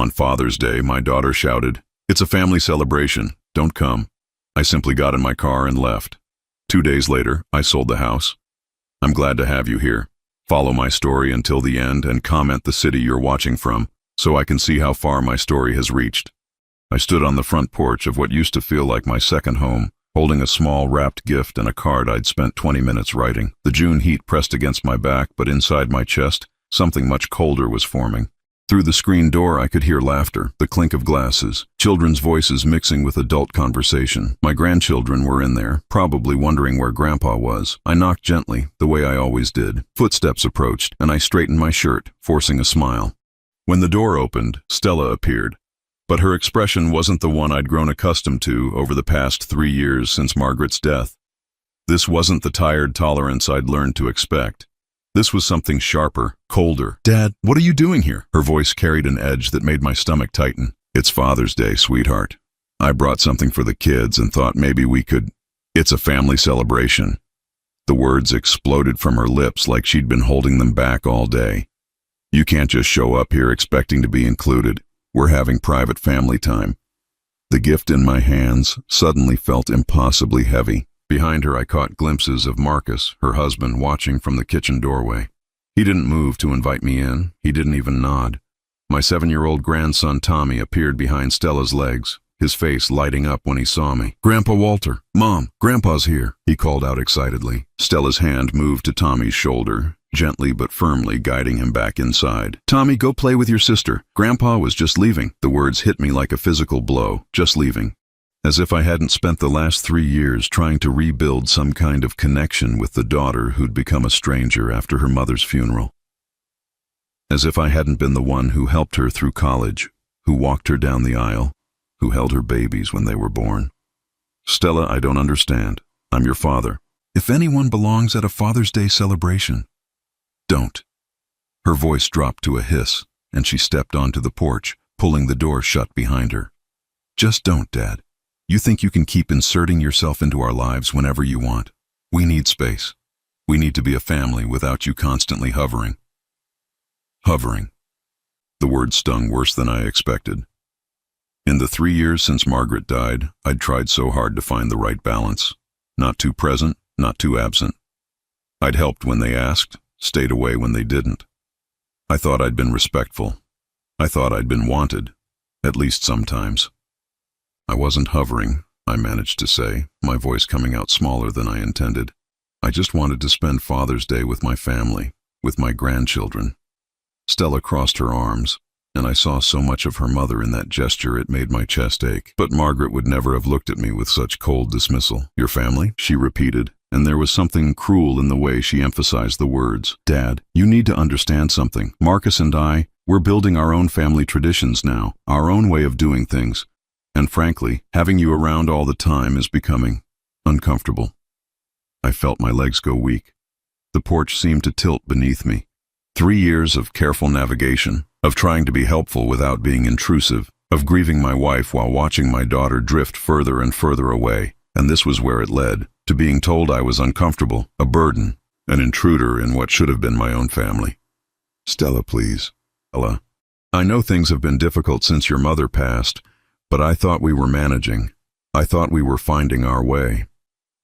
On Father's Day, my daughter shouted, "It's a family celebration. Don't come." I simply got in my car and left. 2 days later, I sold the house. I'm glad to have you here. Follow my story until the end and comment the city you're watching from, so I can see how far my story has reached. I stood on the front porch of what used to feel like my second home, holding a small wrapped gift and a card I'd spent 20 minutes writing. The June heat pressed against my back, but inside my chest, something much colder was forming. Through the screen door, I could hear laughter, the clink of glasses, children's voices mixing with adult conversation. My grandchildren were in there, probably wondering where Grandpa was. I knocked gently, the way I always did. Footsteps approached, and I straightened my shirt, forcing a smile. When the door opened, Stella appeared. But her expression wasn't the one I'd grown accustomed to over the past 3 years since Margaret's death. This wasn't the tired tolerance I'd learned to expect. This was something sharper, colder. "Dad, what are you doing here?" Her voice carried an edge that made my stomach tighten. "It's Father's Day, sweetheart. I brought something for the kids and thought maybe we could... It's a family celebration." The words exploded from her lips like she'd been holding them back all day. "You can't just show up here expecting to be included. We're having private family time." The gift in my hands suddenly felt impossibly heavy. Behind her, I caught glimpses of Marcus, her husband, watching from the kitchen doorway. He didn't move to invite me in. He didn't even nod. My 7-year-old grandson Tommy appeared behind Stella's legs, his face lighting up when he saw me. "Grandpa Walter, Mom, Grandpa's here," he called out excitedly. Stella's hand moved to Tommy's shoulder, gently but firmly guiding him back inside. "Tommy, go play with your sister. Grandpa was just leaving." The words hit me like a physical blow. Just leaving. As if I hadn't spent the last 3 years trying to rebuild some kind of connection with the daughter who'd become a stranger after her mother's funeral. As if I hadn't been the one who helped her through college, who walked her down the aisle, who held her babies when they were born. "Stella, I don't understand. I'm your father. If anyone belongs at a Father's Day celebration, don't." Her voice dropped to a hiss, and she stepped onto the porch, pulling the door shut behind her. "Just don't, Dad. You think you can keep inserting yourself into our lives whenever you want. We need space. We need to be a family without you constantly hovering." Hovering. The word stung worse than I expected. In the 3 years since Margaret died, I'd tried so hard to find the right balance. Not too present, not too absent. I'd helped when they asked, stayed away when they didn't. I thought I'd been respectful. I thought I'd been wanted, at least sometimes. "I wasn't hovering," I managed to say, my voice coming out smaller than I intended. "I just wanted to spend Father's Day with my family, with my grandchildren." Stella crossed her arms, and I saw so much of her mother in that gesture it made my chest ache. But Margaret would never have looked at me with such cold dismissal. "Your family?" she repeated, and there was something cruel in the way she emphasized the words. "Dad, you need to understand something. Marcus and we're building our own family traditions now, our own way of doing things. And frankly, having you around all the time is becoming uncomfortable." I felt my legs go weak. The porch seemed to tilt beneath me. 3 years of careful navigation, of trying to be helpful without being intrusive, of grieving my wife while watching my daughter drift further and further away, and this was where it led, to being told I was uncomfortable, a burden, an intruder in what should have been my own family. "Stella, please. Stella, I know things have been difficult since your mother passed, but I thought we were managing. I thought we were finding our way."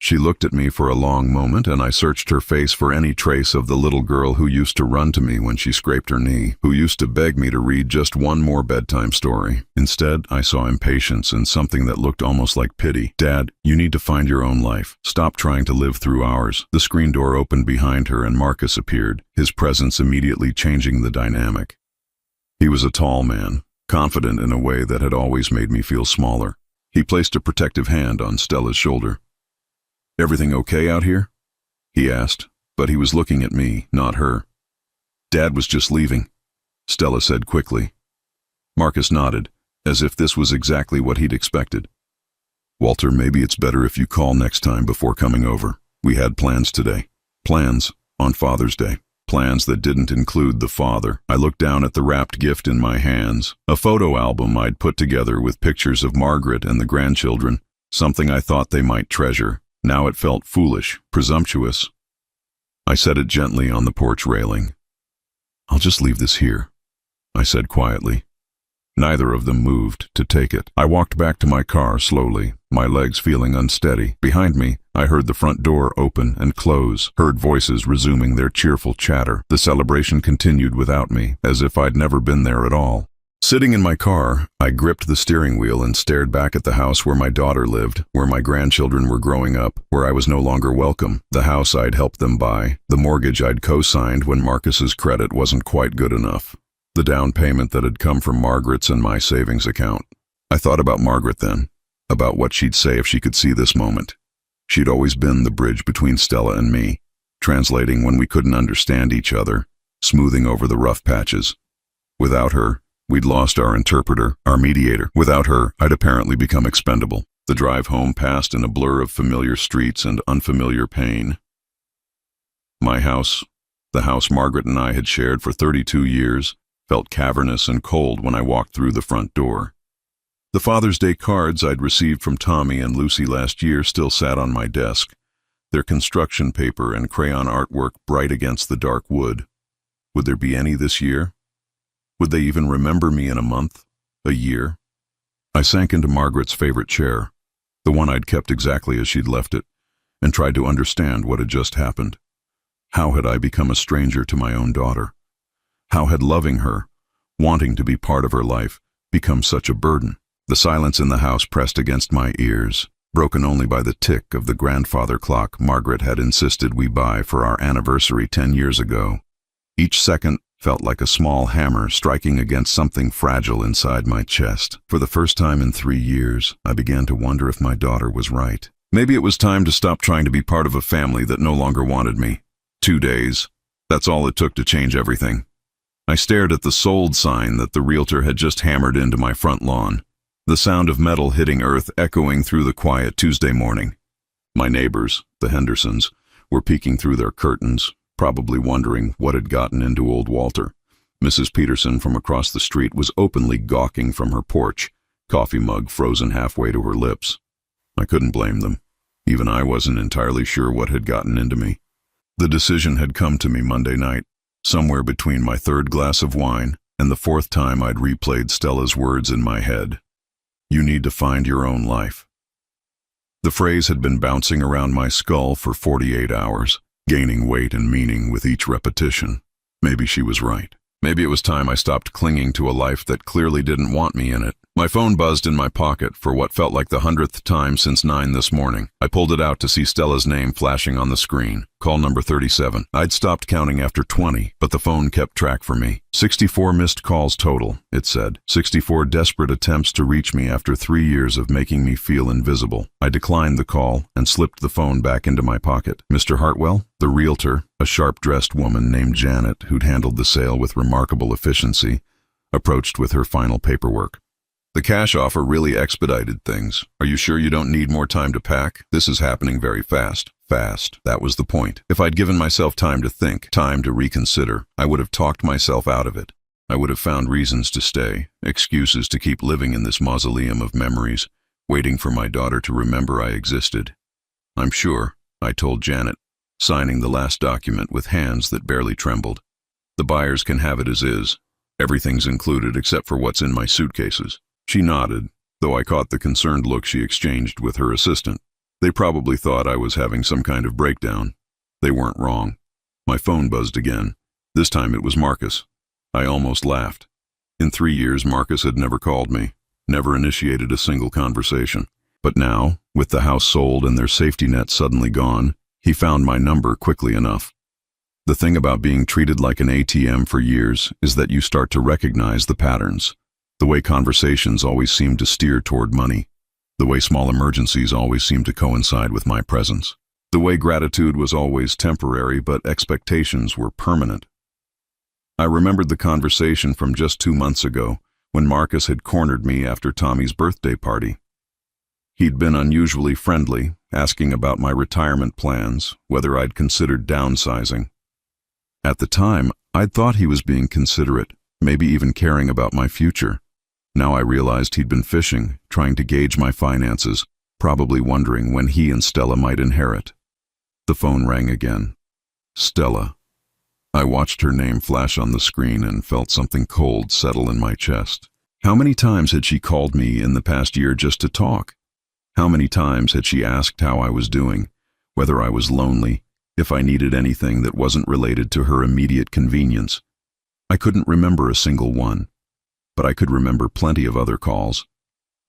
She looked at me for a long moment, and I searched her face for any trace of the little girl who used to run to me when she scraped her knee, who used to beg me to read just one more bedtime story. Instead, I saw impatience and something that looked almost like pity. "Dad, you need to find your own life. Stop trying to live through ours." The screen door opened behind her and Marcus appeared, his presence immediately changing the dynamic. He was a tall man, confident in a way that had always made me feel smaller. He placed a protective hand on Stella's shoulder. "Everything okay out here?" he asked, but he was looking at me, not her. "Dad was just leaving," Stella said quickly. Marcus nodded, as if this was exactly what he'd expected. "Walter, maybe it's better if you call next time before coming over. We had plans today. Plans on Father's Day. Plans that didn't include the father." I looked down at the wrapped gift in my hands, a photo album I'd put together with pictures of Margaret and the grandchildren, something I thought they might treasure. Now it felt foolish, presumptuous. I set it gently on the porch railing. "I'll just leave this here," I said quietly. Neither of them moved to take it. I walked back to my car slowly, my legs feeling unsteady. Behind me, I heard the front door open and close, heard voices resuming their cheerful chatter. The celebration continued without me, as if I'd never been there at all. Sitting in my car, I gripped the steering wheel and stared back at the house where my daughter lived, where my grandchildren were growing up, where I was no longer welcome, the house I'd helped them buy, the mortgage I'd co-signed when Marcus's credit wasn't quite good enough, the down payment that had come from Margaret's and my savings account. I thought about Margaret then, about what she'd say if she could see this moment. She'd always been the bridge between Stella and me, translating when we couldn't understand each other, smoothing over the rough patches. Without her, we'd lost our interpreter, our mediator. Without her, I'd apparently become expendable. The drive home passed in a blur of familiar streets and unfamiliar pain. My house, the house Margaret and I had shared for 32 years, felt cavernous and cold when I walked through the front door. The Father's Day cards I'd received from Tommy and Lucy last year still sat on my desk, their construction paper and crayon artwork bright against the dark wood. Would there be any this year? Would they even remember me in a month, a year? I sank into Margaret's favorite chair, the one I'd kept exactly as she'd left it, and tried to understand what had just happened. How had I become a stranger to my own daughter? How had loving her, wanting to be part of her life, become such a burden? The silence in the house pressed against my ears, broken only by the tick of the grandfather clock Margaret had insisted we buy for our anniversary 10 years ago. Each second felt like a small hammer striking against something fragile inside my chest. For the first time in 3 years, I began to wonder if my daughter was right. Maybe it was time to stop trying to be part of a family that no longer wanted me. 2 days. That's all it took to change everything. I stared at the sold sign that the realtor had just hammered into my front lawn, the sound of metal hitting earth echoing through the quiet Tuesday morning. My neighbors, the Hendersons, were peeking through their curtains, probably wondering what had gotten into old Walter. Mrs. Peterson from across the street was openly gawking from her porch, coffee mug frozen halfway to her lips. I couldn't blame them. Even I wasn't entirely sure what had gotten into me. The decision had come to me Monday night, somewhere between my 3rd glass of wine and the 4th time I'd replayed Stella's words in my head. You need to find your own life. The phrase had been bouncing around my skull for 48 hours, gaining weight and meaning with each repetition. Maybe she was right. Maybe it was time I stopped clinging to a life that clearly didn't want me in it. My phone buzzed in my pocket for what felt like the 100th time since 9 this morning. I pulled it out to see Stella's name flashing on the screen. Call number 37. I'd stopped counting after 20, but the phone kept track for me. 64 missed calls total, it said. 64 desperate attempts to reach me after 3 years of making me feel invisible. I declined the call and slipped the phone back into my pocket. Mr. Hartwell, the realtor, a sharp-dressed woman named Janet who'd handled the sale with remarkable efficiency, approached with her final paperwork. The cash offer really expedited things. Are you sure you don't need more time to pack? This is happening very fast. Fast. That was the point. If I'd given myself time to think, time to reconsider, I would have talked myself out of it. I would have found reasons to stay, excuses to keep living in this mausoleum of memories, waiting for my daughter to remember I existed. I'm sure, I told Janet, signing the last document with hands that barely trembled. The buyers can have it as is. Everything's included except for what's in my suitcases. She nodded, though I caught the concerned look she exchanged with her assistant. They probably thought I was having some kind of breakdown. They weren't wrong. My phone buzzed again. This time it was Marcus. I almost laughed. In 3 years, Marcus had never called me, never initiated a single conversation. But now, with the house sold and their safety net suddenly gone, he found my number quickly enough. The thing about being treated like an ATM for years is that you start to recognize the patterns. The way conversations always seem to steer toward money. The way small emergencies always seem to coincide with my presence. The way gratitude was always temporary, but expectations were permanent. I remembered the conversation from just 2 months ago, when Marcus had cornered me after Tommy's birthday party. He'd been unusually friendly, asking about my retirement plans, whether I'd considered downsizing. At the time, I'd thought he was being considerate, maybe even caring about my future. Now I realized he'd been fishing, trying to gauge my finances, probably wondering when he and Stella might inherit. The phone rang again. Stella. I watched her name flash on the screen and felt something cold settle in my chest. How many times had she called me in the past year just to talk? How many times had she asked how I was doing, whether I was lonely, if I needed anything that wasn't related to her immediate convenience? I couldn't remember a single one, but I could remember plenty of other calls.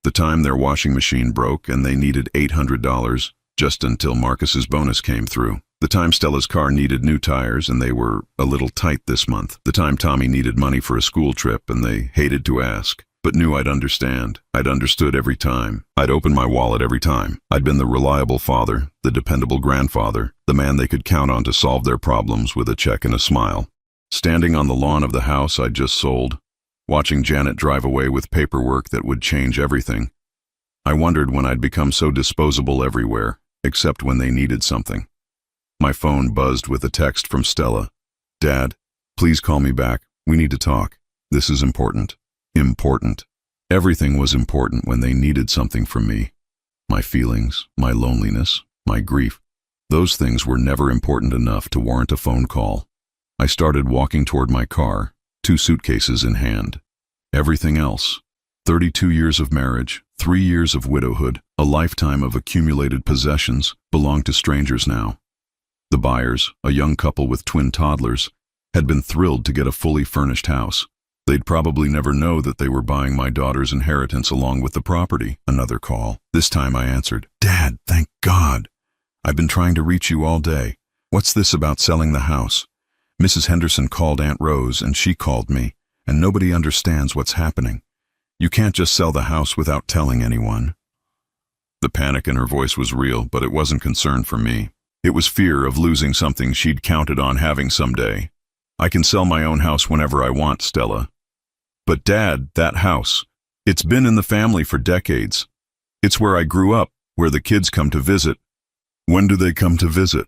The time their washing machine broke and they needed $800 just until Marcus's bonus came through. The time Stella's car needed new tires and they were a little tight this month. The time Tommy needed money for a school trip and they hated to ask, but knew I'd understand. I'd understood every time. I'd opened my wallet every time. I'd been the reliable father, the dependable grandfather, the man they could count on to solve their problems with a check and a smile. Standing on the lawn of the house I'd just sold, watching Janet drive away with paperwork that would change everything, I wondered when I'd become so disposable everywhere, except when they needed something. My phone buzzed with a text from Stella. "Dad, please call me back. We need to talk. This is important." Important. Everything was important when they needed something from me. My feelings, my loneliness, my grief. Those things were never important enough to warrant a phone call. I started walking toward my car, 2 suitcases in hand. Everything else. 32 years of marriage, 3 years of widowhood, a lifetime of accumulated possessions, belonged to strangers now. The buyers, a young couple with twin toddlers, had been thrilled to get a fully furnished house. They'd probably never know that they were buying my daughter's inheritance along with the property. Another call. This time I answered. "Dad, thank God. I've been trying to reach you all day. What's this about selling the house? Mrs. Henderson called Aunt Rose and she called me, and nobody understands what's happening. You can't just sell the house without telling anyone." The panic in her voice was real, but it wasn't concern for me. It was fear of losing something she'd counted on having someday. "I can sell my own house whenever I want, Stella." "But Dad, that house, it's been in the family for decades. It's where I grew up, where the kids come to visit." "When do they come to visit?"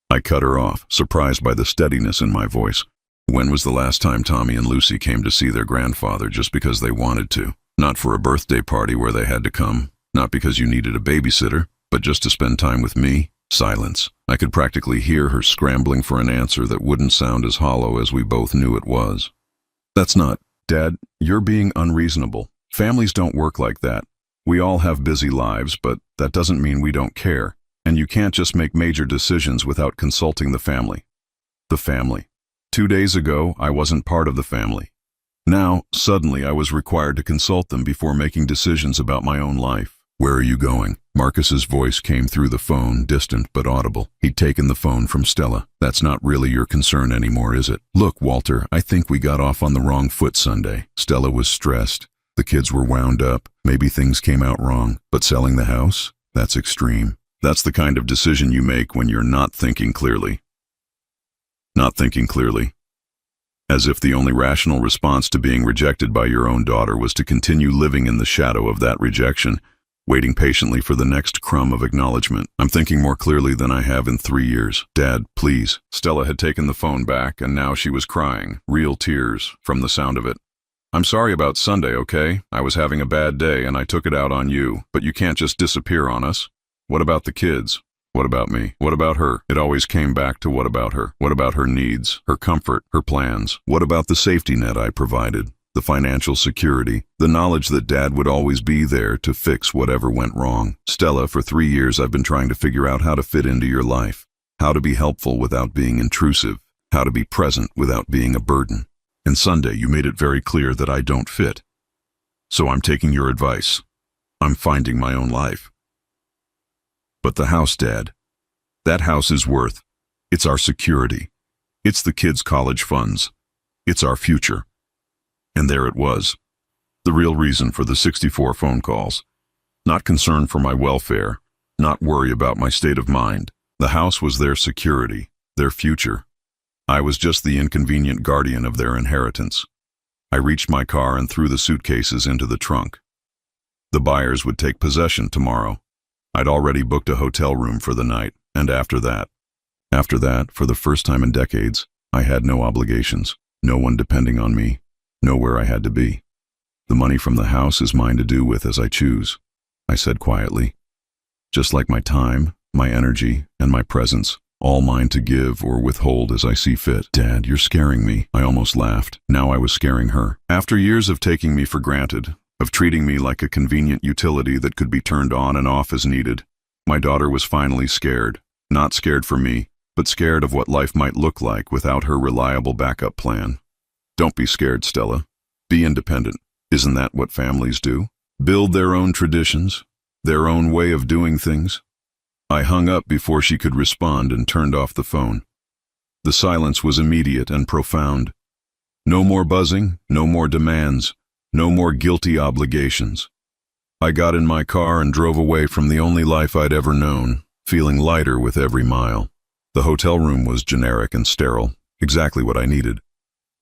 I cut her off, surprised by the steadiness in my voice. "When was the last time Tommy and Lucy came to see their grandfather just because they wanted to? Not for a birthday party where they had to come, not because you needed a babysitter, but just to spend time with me?" Silence. I could practically hear her scrambling for an answer that wouldn't sound as hollow as we both knew it was. "That's not..." "Dad, you're being unreasonable. Families don't work like that. We all have busy lives, but that doesn't mean we don't care. And you can't just make major decisions without consulting the family." The family. 2 days ago, I wasn't part of the family. Now, suddenly, I was required to consult them before making decisions about my own life. "Where are you going?" Marcus's voice came through the phone, distant but audible. He'd taken the phone from Stella. "That's not really your concern anymore, is it?" "Look, Walter, I think we got off on the wrong foot Sunday." Stella was stressed. The kids were wound up. Maybe things came out wrong. But selling the house? That's extreme. That's the kind of decision you make when you're not thinking clearly. Not thinking clearly. As if the only rational response to being rejected by your own daughter was to continue living in the shadow of that rejection, waiting patiently for the next crumb of acknowledgement. "I'm thinking more clearly than I have in 3 years. Dad, please." Stella had taken the phone back, and now she was crying, real tears, from the sound of it. "I'm sorry about Sunday, okay? I was having a bad day, and I took it out on you, but you can't just disappear on us. What about the kids? What about me? What about her?" It always came back to what about her? What about her needs, her comfort, her plans? What about the safety net I provided? The financial security, the knowledge that Dad would always be there to fix whatever went wrong. "Stella, for 3 years I've been trying to figure out how to fit into your life, how to be helpful without being intrusive, how to be present without being a burden. And Sunday you made it very clear that I don't fit. So I'm taking your advice. I'm finding my own life." "But the house, Dad, that house is worth. It's our security. It's the kids' college funds. It's our future." And there it was. The real reason for the 64 phone calls. Not concern for my welfare, not worry about my state of mind. The house was their security, their future. I was just the inconvenient guardian of their inheritance. I reached my car and threw the suitcases into the trunk. The buyers would take possession tomorrow. I'd already booked a hotel room for the night, and after that, for the first time in decades, I had no obligations, no one depending on me, nowhere I had to be. "The money from the house is mine to do with as I choose," I said quietly. "Just like my time, my energy, and my presence, all mine to give or withhold as I see fit. Dad, you're scaring me. I almost laughed. Now I was scaring her. After years of taking me for granted, of treating me like a convenient utility that could be turned on and off as needed, my daughter was finally scared. Not scared for me, but scared of what life might look like without her reliable backup plan. Don't be scared, Stella. Be independent. Isn't that what families do? Build their own traditions, their own way of doing things. I hung up before she could respond and turned off the phone. The silence was immediate and profound. No more buzzing, no more demands, no more guilty obligations. I got in my car and drove away from the only life I'd ever known, feeling lighter with every mile. The hotel room was generic and sterile, exactly what I needed.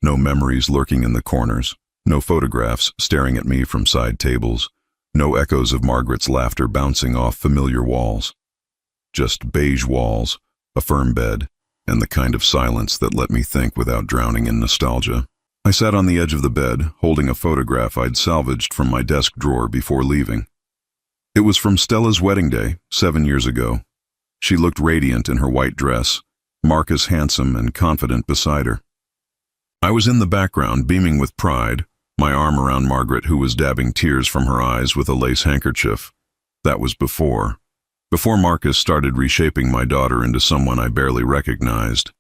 No memories lurking in the corners, no photographs staring at me from side tables, no echoes of Margaret's laughter bouncing off familiar walls. Just beige walls, a firm bed, and the kind of silence that let me think without drowning in nostalgia. I sat on the edge of the bed, holding a photograph I'd salvaged from my desk drawer before leaving. It was from Stella's wedding day, 7 years ago. She looked radiant in her white dress, Marcus handsome and confident beside her. I was in the background, beaming with pride, my arm around Margaret, who was dabbing tears from her eyes with a lace handkerchief. That was before Marcus started reshaping my daughter into someone I barely recognized.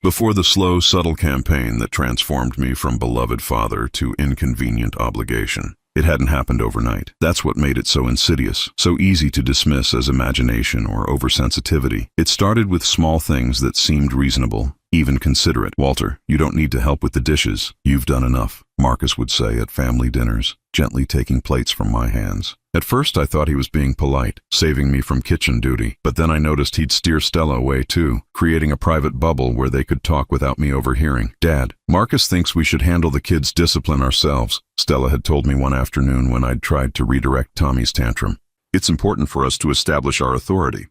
Before the slow, subtle campaign that transformed me from beloved father to inconvenient obligation. It hadn't happened overnight. That's what made it so insidious, so easy to dismiss as imagination or oversensitivity. It started with small things that seemed reasonable, even considerate. Walter, you don't need to help with the dishes. You've done enough, Marcus would say at family dinners, gently taking plates from my hands. At first I thought he was being polite, saving me from kitchen duty, but then I noticed he'd steer Stella away too, creating a private bubble where they could talk without me overhearing. Dad, Marcus thinks we should handle the kids' discipline ourselves, Stella had told me one afternoon when I'd tried to redirect Tommy's tantrum. It's important for us to establish our authority.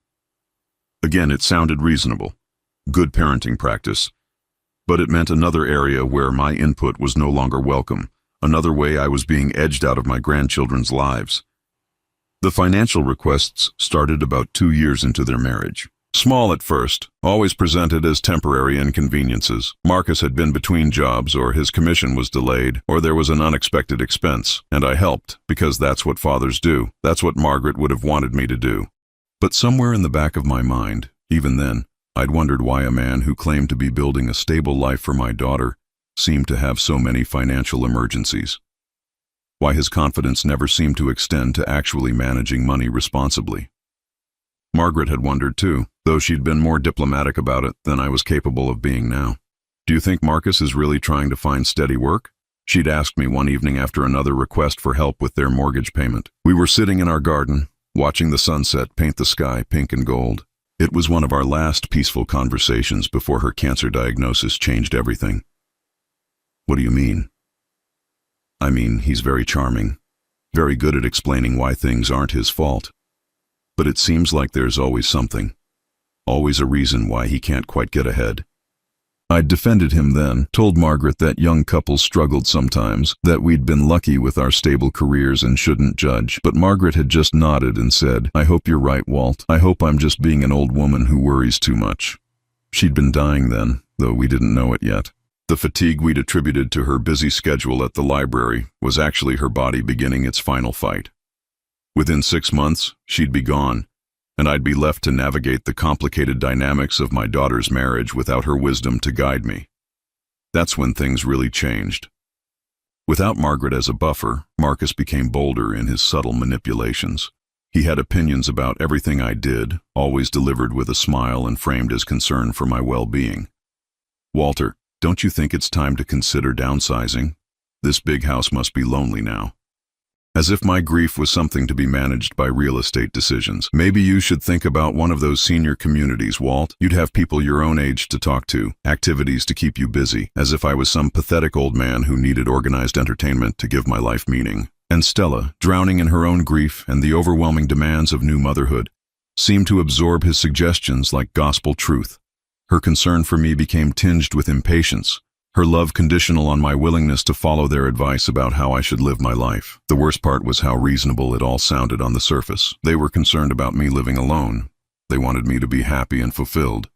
Again, it sounded reasonable. Good parenting practice. But it meant another area where my input was no longer welcome, another way I was being edged out of my grandchildren's lives. The financial requests started about 2 years into their marriage. Small at first, always presented as temporary inconveniences. Marcus had been between jobs, or his commission was delayed, or there was an unexpected expense, and I helped, because that's what fathers do. That's what Margaret would have wanted me to do. But somewhere in the back of my mind, even then, I'd wondered why a man who claimed to be building a stable life for my daughter seemed to have so many financial emergencies. Why his confidence never seemed to extend to actually managing money responsibly. Margaret had wondered too, though she'd been more diplomatic about it than I was capable of being now. Do you think Marcus is really trying to find steady work? She'd asked me one evening after another request for help with their mortgage payment. We were sitting in our garden, watching the sunset paint the sky pink and gold. It was one of our last peaceful conversations before her cancer diagnosis changed everything. What do you mean? I mean, he's very charming, very good at explaining why things aren't his fault. But it seems like there's always something, always a reason why he can't quite get ahead. I'd defended him then, told Margaret that young couples struggled sometimes, that we'd been lucky with our stable careers and shouldn't judge. But Margaret had just nodded and said, I hope you're right, Walt. I hope I'm just being an old woman who worries too much. She'd been dying then, though we didn't know it yet. The fatigue we'd attributed to her busy schedule at the library was actually her body beginning its final fight. Within 6 months, she'd be gone, and I'd be left to navigate the complicated dynamics of my daughter's marriage without her wisdom to guide me. That's when things really changed. Without Margaret as a buffer, Marcus became bolder in his subtle manipulations. He had opinions about everything I did, always delivered with a smile and framed as concern for my well-being. Walter, don't you think it's time to consider downsizing? This big house must be lonely now. As if my grief was something to be managed by real estate decisions. Maybe you should think about one of those senior communities, Walt. You'd have people your own age to talk to, activities to keep you busy, as if I was some pathetic old man who needed organized entertainment to give my life meaning. And Stella, drowning in her own grief and the overwhelming demands of new motherhood, seemed to absorb his suggestions like gospel truth. Her concern for me became tinged with impatience, her love conditional on my willingness to follow their advice about how I should live my life. The worst part was how reasonable it all sounded on the surface. They were concerned about me living alone. They wanted me to be happy and fulfilled.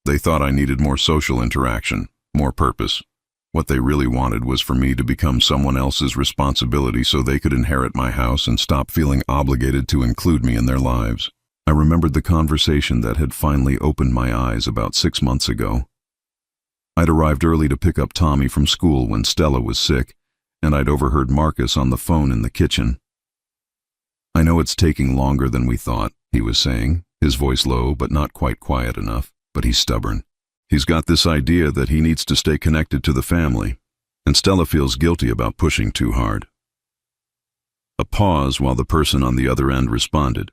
They thought I needed more social interaction, more purpose. What they really wanted was for me to become someone else's responsibility so they could inherit my house and stop feeling obligated to include me in their lives. I remembered the conversation that had finally opened my eyes about 6 months ago. I'd arrived early to pick up Tommy from school when Stella was sick, and I'd overheard Marcus on the phone in the kitchen. "I know it's taking longer than we thought," he was saying, his voice low but not quite quiet enough, but he's stubborn. He's got this idea that he needs to stay connected to the family, and Stella feels guilty about pushing too hard. A pause while the person on the other end responded.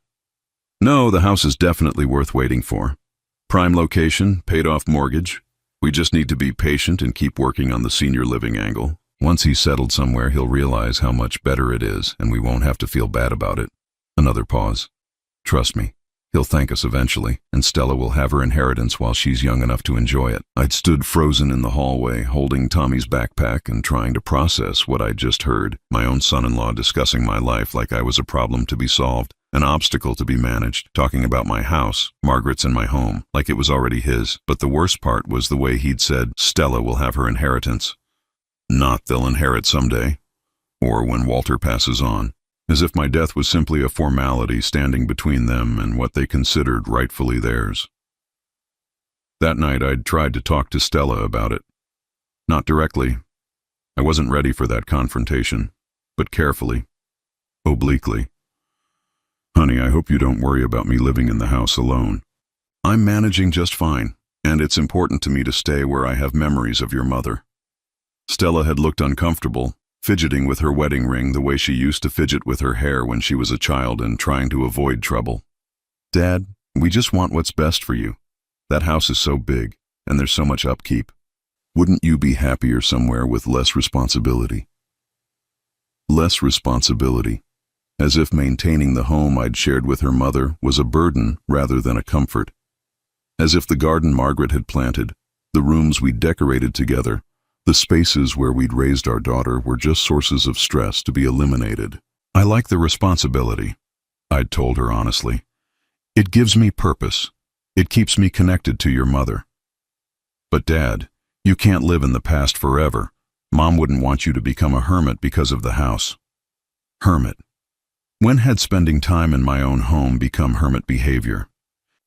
"No, the house is definitely worth waiting for. Prime location, paid-off mortgage. We just need to be patient and keep working on the senior living angle. Once he's settled somewhere, he'll realize how much better it is, and we won't have to feel bad about it." Another pause. "Trust me, he'll thank us eventually, and Stella will have her inheritance while she's young enough to enjoy it." I'd stood frozen in the hallway, holding Tommy's backpack and trying to process what I'd just heard, my own son-in-law discussing my life like I was a problem to be solved, an obstacle to be managed, talking about my house, Margaret's and my home, like it was already his. But the worst part was the way he'd said, "Stella will have her inheritance." Not they'll inherit someday, or when Walter passes on, as if my death was simply a formality standing between them and what they considered rightfully theirs. That night I'd tried to talk to Stella about it. Not directly. I wasn't ready for that confrontation, but carefully, obliquely. "Honey, I hope you don't worry about me living in the house alone. I'm managing just fine, and it's important to me to stay where I have memories of your mother." Stella had looked uncomfortable, fidgeting with her wedding ring the way she used to fidget with her hair when she was a child and trying to avoid trouble. "Dad, we just want what's best for you. That house is so big, and there's so much upkeep. Wouldn't you be happier somewhere with less responsibility?" Less responsibility. As if maintaining the home I'd shared with her mother was a burden rather than a comfort. As if the garden Margaret had planted, the rooms we'd decorated together, the spaces where we'd raised our daughter were just sources of stress to be eliminated. "I like the responsibility," I'd told her honestly. "It gives me purpose. It keeps me connected to your mother." "But Dad, you can't live in the past forever. Mom wouldn't want you to become a hermit because of the house." Hermit. When had spending time in my own home become hermit behavior?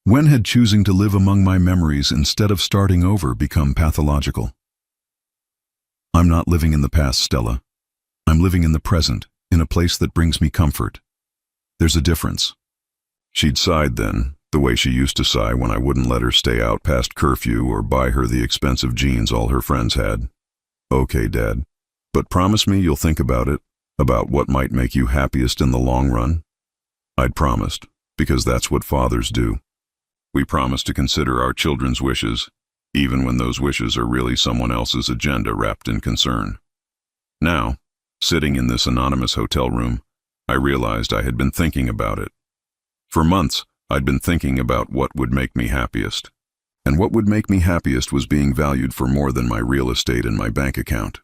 When had choosing to live among my memories instead of starting over become pathological? "I'm not living in the past, Stella. I'm living in the present, in a place that brings me comfort. There's a difference." She'd sighed then, the way she used to sigh when I wouldn't let her stay out past curfew or buy her the expensive jeans all her friends had. "Okay, Dad, but promise me you'll think about it, about what might make you happiest in the long run." I'd promised, because that's what fathers do. We promise to consider our children's wishes, even when those wishes are really someone else's agenda wrapped in concern. Now, sitting in this anonymous hotel room, I realized I had been thinking about it. For months, I'd been thinking about what would make me happiest. And what would make me happiest was being valued for more than my real estate and my bank account.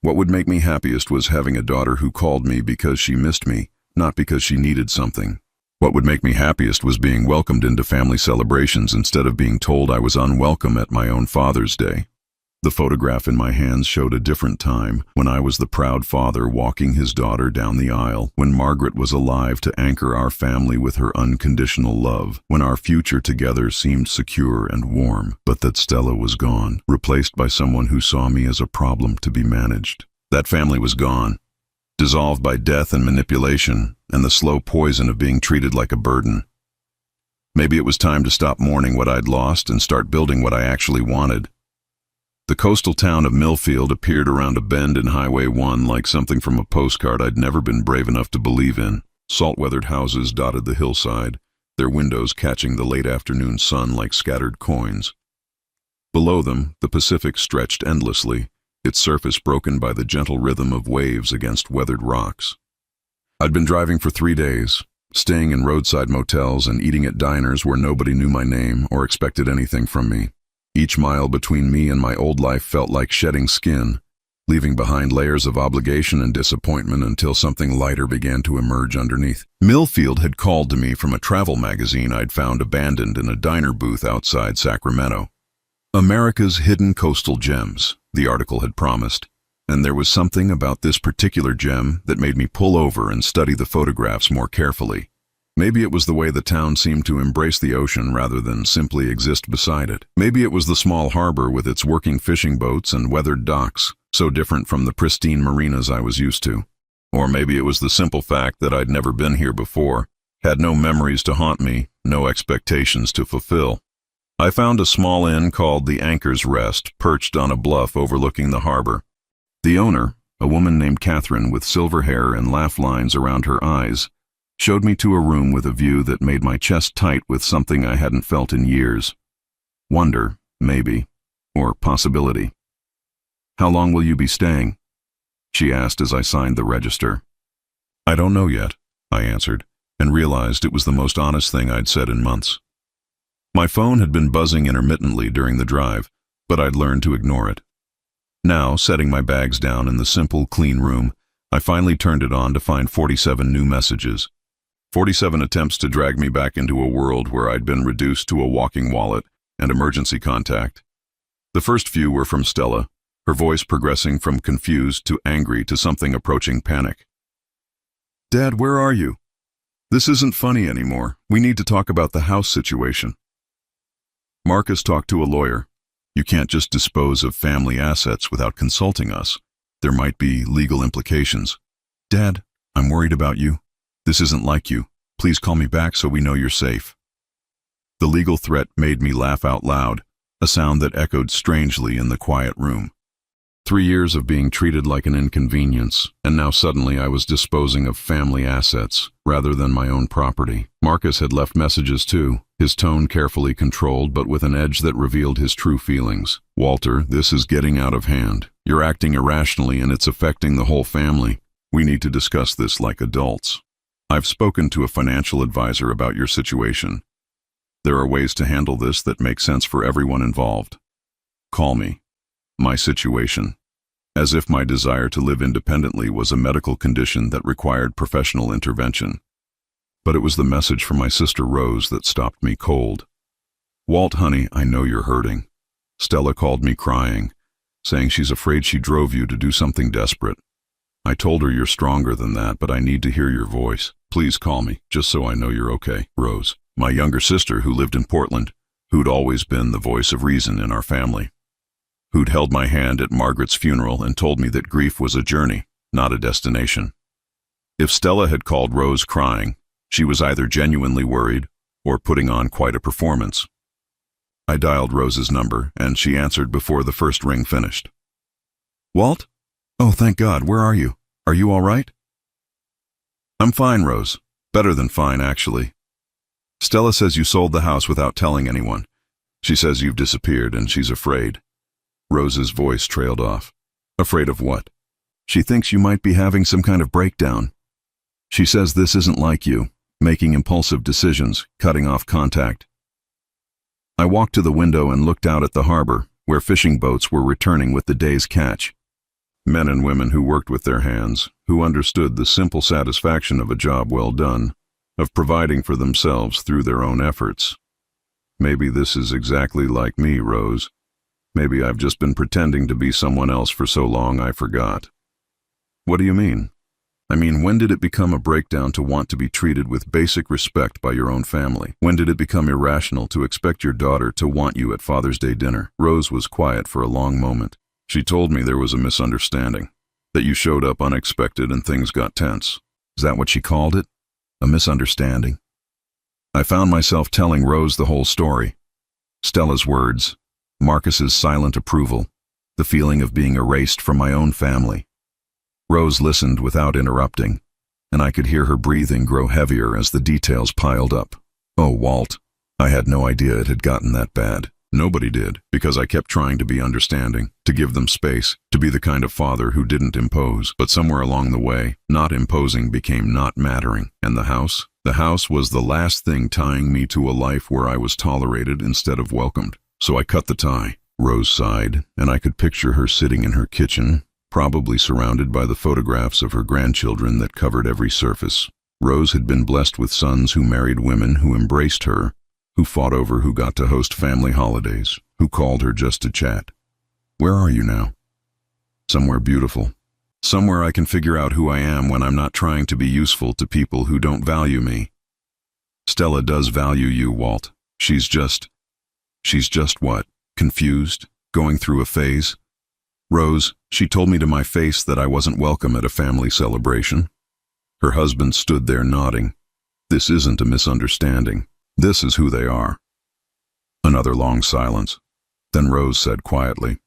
What would make me happiest was having a daughter who called me because she missed me, not because she needed something. What would make me happiest was being welcomed into family celebrations instead of being told I was unwelcome at my own Father's Day. The photograph in my hands showed a different time, when I was the proud father walking his daughter down the aisle, when Margaret was alive to anchor our family with her unconditional love, when our future together seemed secure and warm, but that Stella was gone, replaced by someone who saw me as a problem to be managed. That family was gone, dissolved by death and manipulation, and the slow poison of being treated like a burden. Maybe it was time to stop mourning what I'd lost and start building what I actually wanted. The coastal town of Millfield appeared around a bend in Highway 1 like something from a postcard I'd never been brave enough to believe in. Salt-weathered houses dotted the hillside, their windows catching the late afternoon sun like scattered coins. Below them, the Pacific stretched endlessly, its surface broken by the gentle rhythm of waves against weathered rocks. I'd been driving for 3 days, staying in roadside motels and eating at diners where nobody knew my name or expected anything from me. Each mile between me and my old life felt like shedding skin, leaving behind layers of obligation and disappointment until something lighter began to emerge underneath. Millfield had called to me from a travel magazine I'd found abandoned in a diner booth outside Sacramento. America's hidden coastal gems, the article had promised, and there was something about this particular gem that made me pull over and study the photographs more carefully. Maybe it was the way the town seemed to embrace the ocean rather than simply exist beside it. Maybe it was the small harbor with its working fishing boats and weathered docks, so different from the pristine marinas I was used to. Or maybe it was the simple fact that I'd never been here before, had no memories to haunt me, no expectations to fulfill. I found a small inn called the Anchor's Rest, perched on a bluff overlooking the harbor. The owner, a woman named Catherine with silver hair and laugh lines around her eyes, showed me to a room with a view that made my chest tight with something I hadn't felt in years. Wonder, maybe, or possibility. "How long will you be staying?" she asked as I signed the register. "I don't know yet," I answered, and realized it was the most honest thing I'd said in months. My phone had been buzzing intermittently during the drive, but I'd learned to ignore it. Now, setting my bags down in the simple, clean room, I finally turned it on to find 47 new messages. 47 attempts to drag me back into a world where I'd been reduced to a walking wallet and emergency contact. The first few were from Stella, her voice progressing from confused to angry to something approaching panic. "Dad, where are you? This isn't funny anymore. We need to talk about the house situation. Marcus talked to a lawyer. You can't just dispose of family assets without consulting us. There might be legal implications. Dad, I'm worried about you. This isn't like you. Please call me back so we know you're safe." The legal threat made me laugh out loud, a sound that echoed strangely in the quiet room. 3 years of being treated like an inconvenience, and now suddenly I was disposing of family assets rather than my own property. Marcus had left messages too, his tone carefully controlled but with an edge that revealed his true feelings. "Walter, this is getting out of hand. You're acting irrationally and it's affecting the whole family. We need to discuss this like adults. I've spoken to a financial advisor about your situation. There are ways to handle this that make sense for everyone involved. Call me. My situation. As if my desire to live independently was a medical condition that required professional intervention. But it was the message from my sister Rose that stopped me cold. "Walt, honey, I know you're hurting. Stella called me crying, saying she's afraid she drove you to do something desperate. I told her you're stronger than that, but I need to hear your voice. Please call me, just so I know you're okay. Rose." My younger sister who lived in Portland, who'd always been the voice of reason in our family. Who'd held my hand at Margaret's funeral and told me that grief was a journey, not a destination. If Stella had called Rose crying, she was either genuinely worried or putting on quite a performance. I dialed Rose's number, and she answered before the first ring finished. "Walt? Oh, thank God, where are you? Are you all right?" "I'm fine, Rose. Better than fine, actually. Stella says you sold the house without telling anyone. She says you've disappeared and she's afraid." Rose's voice trailed off. "Afraid of what?" "She thinks you might be having some kind of breakdown. She says this isn't like you, making impulsive decisions, cutting off contact." I walked to the window and looked out at the harbor, where fishing boats were returning with the day's catch. Men and women who worked with their hands, who understood the simple satisfaction of a job well done, of providing for themselves through their own efforts. Maybe this is exactly like me, Rose. Maybe I've just been pretending to be someone else for so long I forgot. "What do you mean?" "I mean, when did it become a breakdown to want to be treated with basic respect by your own family? When did it become irrational to expect your daughter to want you at Father's Day dinner?" Rose was quiet for a long moment. "She told me there was a misunderstanding, that you showed up unexpected and things got tense." "Is that what she called it? A misunderstanding?" I found myself telling Rose the whole story. Stella's words, Marcus's silent approval, the feeling of being erased from my own family. Rose listened without interrupting, and I could hear her breathing grow heavier as the details piled up. "Oh, Walt, I had no idea it had gotten that bad. Nobody did, because I kept trying to be understanding, to give them space, to be the kind of father who didn't impose. But somewhere along the way, not imposing became not mattering. And the house? The house was the last thing tying me to a life where I was tolerated instead of welcomed. So I cut the tie." Rose sighed, and I could picture her sitting in her kitchen, probably surrounded by the photographs of her grandchildren that covered every surface. Rose had been blessed with sons who married women who embraced her, who fought over who got to host family holidays, who called her just to chat. Where are you now? Somewhere beautiful. Somewhere I can figure out who I am when I'm not trying to be useful to people who don't value me. Stella does value you, Walt. She's just what? Confused? Going through a phase? Rose, she told me to my face that I wasn't welcome at a family celebration. Her husband stood there nodding. This isn't a misunderstanding. This is who they are. Another long silence. Then Rose said quietly,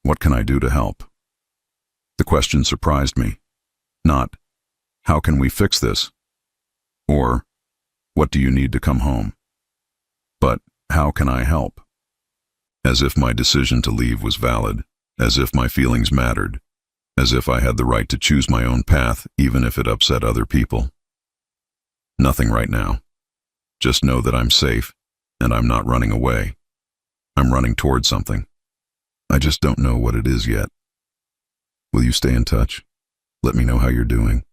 "What can I do to help?" The question surprised me. Not, "How can we fix this?" Or, "What do you need to come home?" But, "How can I help?" As if my decision to leave was valid, as if my feelings mattered, as if I had the right to choose my own path even if it upset other people. Nothing right now. Just know that I'm safe, and I'm not running away. I'm running toward something. I just don't know what it is yet. Will you stay in touch? Let me know how you're doing.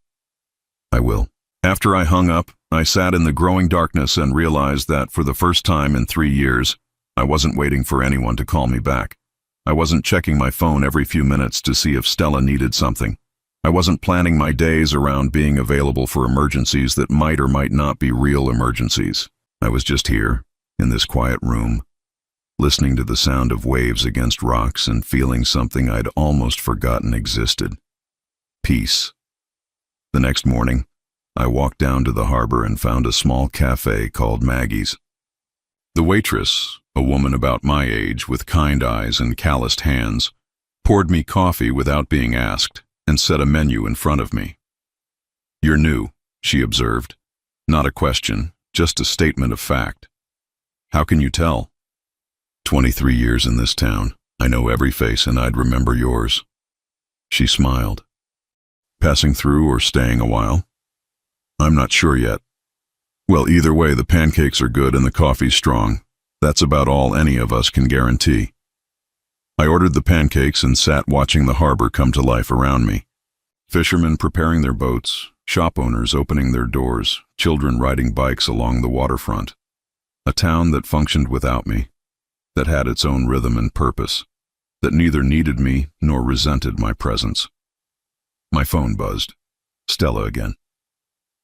I will. After I hung up, I sat in the growing darkness and realized that for the first time in 3 years, I wasn't waiting for anyone to call me back. I wasn't checking my phone every few minutes to see if Stella needed something. I wasn't planning my days around being available for emergencies that might or might not be real emergencies. I was just here, in this quiet room, listening to the sound of waves against rocks and feeling something I'd almost forgotten existed. Peace. The next morning, I walked down to the harbor and found a small cafe called Maggie's. The waitress, a woman about my age with kind eyes and calloused hands, poured me coffee without being asked and set a menu in front of me. "You're new," she observed. Not a question, just a statement of fact. "How can you tell?" 23 years in this town. I know every face and I'd remember yours." She smiled. "Passing through or staying a while?" "I'm not sure yet." "Well, either way, the pancakes are good and the coffee's strong. That's about all any of us can guarantee." I ordered the pancakes and sat watching the harbor come to life around me. Fishermen preparing their boats, shop owners opening their doors, children riding bikes along the waterfront. A town that functioned without me, that had its own rhythm and purpose, that neither needed me nor resented my presence. My phone buzzed. Stella again.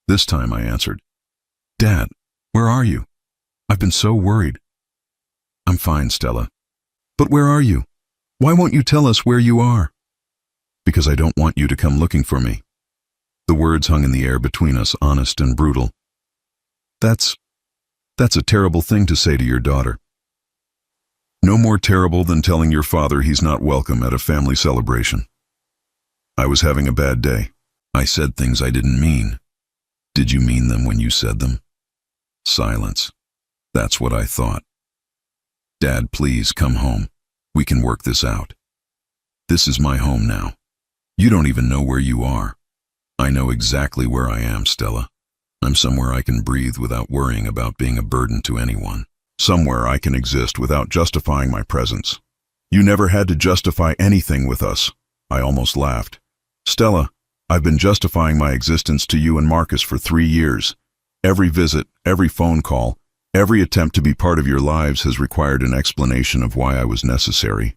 This time I answered. "Dad, where are you? I've been so worried." "I'm fine, Stella." "But where are you? Why won't you tell us where you are?" "Because I don't want you to come looking for me." The words hung in the air between us, honest and brutal. That's a terrible thing to say to your daughter." "No more terrible than telling your father he's not welcome at a family celebration." "I was having a bad day. I said things I didn't mean." "Did you mean them when you said them?" Silence. That's what I thought. "Dad, please come home. We can work this out. This is my home now. You don't even know where you are." "I know exactly where I am, Stella. I'm somewhere I can breathe without worrying about being a burden to anyone. Somewhere I can exist without justifying my presence." "You never had to justify anything with us." I almost laughed. "Stella, I've been justifying my existence to you and Marcus for 3 years. Every visit, every phone call, every attempt to be part of your lives has required an explanation of why I was necessary."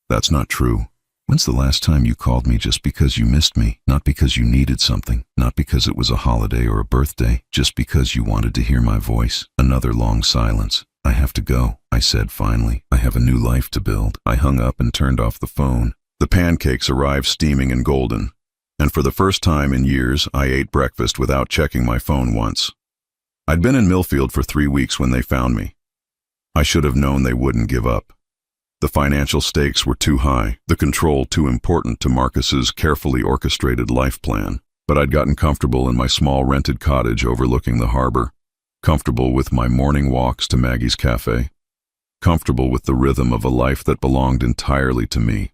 "That's not true. When's the last time you called me just because you missed me? Not because you needed something, not because it was a holiday or a birthday, just because you wanted to hear my voice?" Another long silence. "I have to go," I said finally. "I have a new life to build." I hung up and turned off the phone. The pancakes arrived steaming and golden, and for the first time in years, I ate breakfast without checking my phone once. I'd been in Millfield for 3 weeks when they found me. I should have known they wouldn't give up. The financial stakes were too high, the control too important to Marcus's carefully orchestrated life plan. But I'd gotten comfortable in my small rented cottage overlooking the harbor, comfortable with my morning walks to Maggie's cafe, comfortable with the rhythm of a life that belonged entirely to me.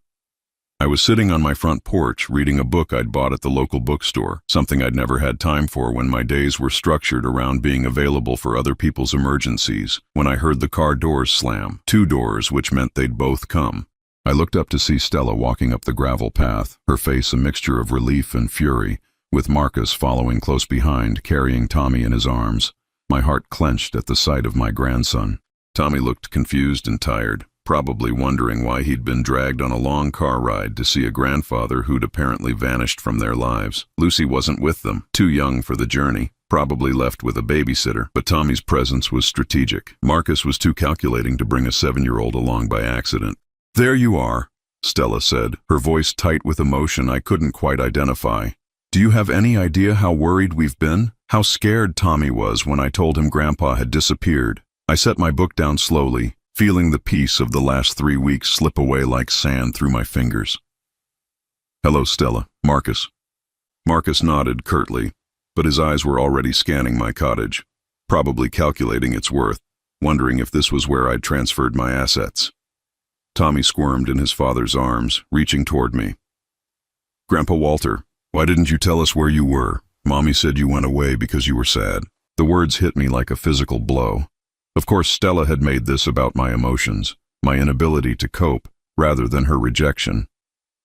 I was sitting on my front porch reading a book I'd bought at the local bookstore, something I'd never had time for when my days were structured around being available for other people's emergencies, when I heard the car doors slam, 2 doors which meant they'd both come. I looked up to see Stella walking up the gravel path, her face a mixture of relief and fury, with Marcus following close behind, carrying Tommy in his arms. My heart clenched at the sight of my grandson. Tommy looked confused and tired, probably wondering why he'd been dragged on a long car ride to see a grandfather who'd apparently vanished from their lives. Lucy wasn't with them, too young for the journey, probably left with a babysitter, but Tommy's presence was strategic. Marcus was too calculating to bring a 7-year-old along by accident. "There you are," Stella said, her voice tight with emotion I couldn't quite identify. "Do you have any idea how worried we've been? How scared Tommy was when I told him Grandpa had disappeared?" I set my book down slowly, feeling the peace of the last 3 weeks slip away like sand through my fingers. "Hello, Stella. Marcus." Marcus nodded curtly, but his eyes were already scanning my cottage, probably calculating its worth, wondering if this was where I'd transferred my assets. Tommy squirmed in his father's arms, reaching toward me. "Grandpa Walter, why didn't you tell us where you were? Mommy said you went away because you were sad." The words hit me like a physical blow. Of course, Stella had made this about my emotions, my inability to cope, rather than her rejection.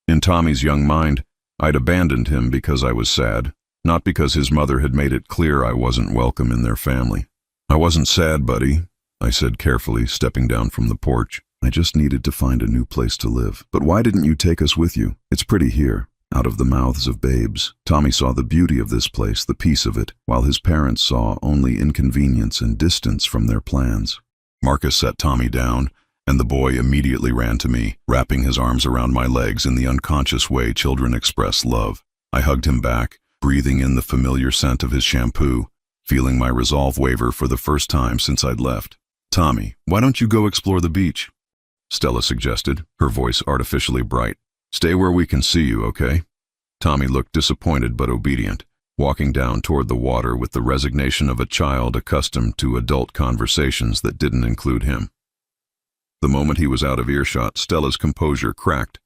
In Tommy's young mind, I'd abandoned him because I was sad, not because his mother had made it clear I wasn't welcome in their family. "I wasn't sad, buddy," I said carefully, stepping down from the porch. "I just needed to find a new place to live. But why didn't you take us with you? It's pretty here." Out of the mouths of babes, Tommy saw the beauty of this place, the peace of it, while his parents saw only inconvenience and distance from their plans. Marcus set Tommy down, and the boy immediately ran to me, wrapping his arms around my legs in the unconscious way children express love. I hugged him back, breathing in the familiar scent of his shampoo, feeling my resolve waver for the first time since I'd left. "Tommy, why don't you go explore the beach?" Stella suggested, her voice artificially bright. "Stay where we can see you, okay?" Tommy looked disappointed but obedient, walking down toward the water with the resignation of a child accustomed to adult conversations that didn't include him. The moment he was out of earshot, Stella's composure cracked.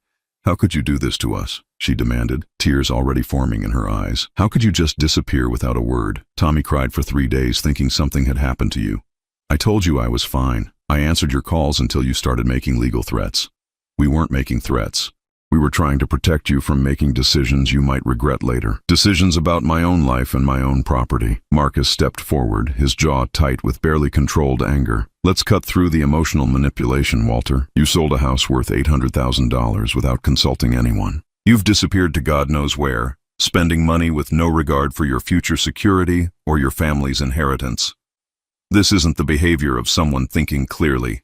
"How could you do this to us?" she demanded, tears already forming in her eyes. "How could you just disappear without a word? Tommy cried for 3 days thinking something had happened to you. I told you I was fine. I answered your calls until you started making legal threats. We weren't making threats. We were trying to protect you from making decisions you might regret later. Decisions about my own life and my own property." Marcus stepped forward, his jaw tight with barely controlled anger. "Let's cut through the emotional manipulation, Walter. You sold a house worth $800,000 without consulting anyone. You've disappeared to God knows where, spending money with no regard for your future security or your family's inheritance. This isn't the behavior of someone thinking clearly.